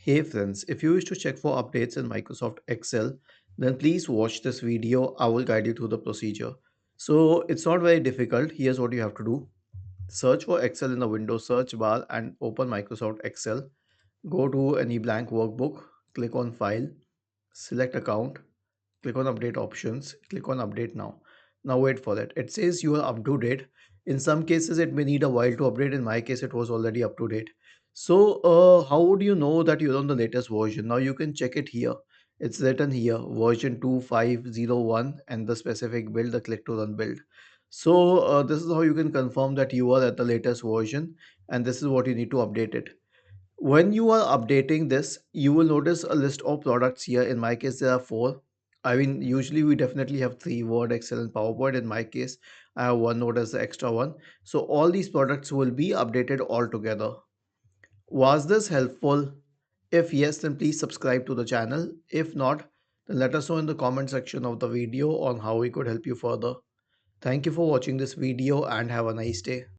Hey friends, if you wish to check for updates in Microsoft Excel, then please watch this video. I will guide you through the procedure. So it's not very difficult. Here's what you have to do. Search for Excel in the Windows search bar and open Microsoft Excel. Go to any blank workbook, click on File, select Account, click on Update Options, click on Update Now. Now wait for that. It says you are up to date. In some cases, it may need a while to update. In my case, it was already up to date. So, how would you know that you're on the latest version? Now you can check it here. It's written here, version 2501 and the specific build, the click to run build. So, this is how you can confirm that you are at the latest version and this is what you need to update it. When you are updating this, you will notice a list of products here. In my case, there are four. I mean, usually we definitely have three: Word, Excel, and PowerPoint. In my case, I have OneNote as the extra one. So all these products will be updated all together. Was this helpful? If yes, then please subscribe to the channel. If not, then let us know in the comment section of the video on how we could help you further. Thank you for watching this video and have a nice day.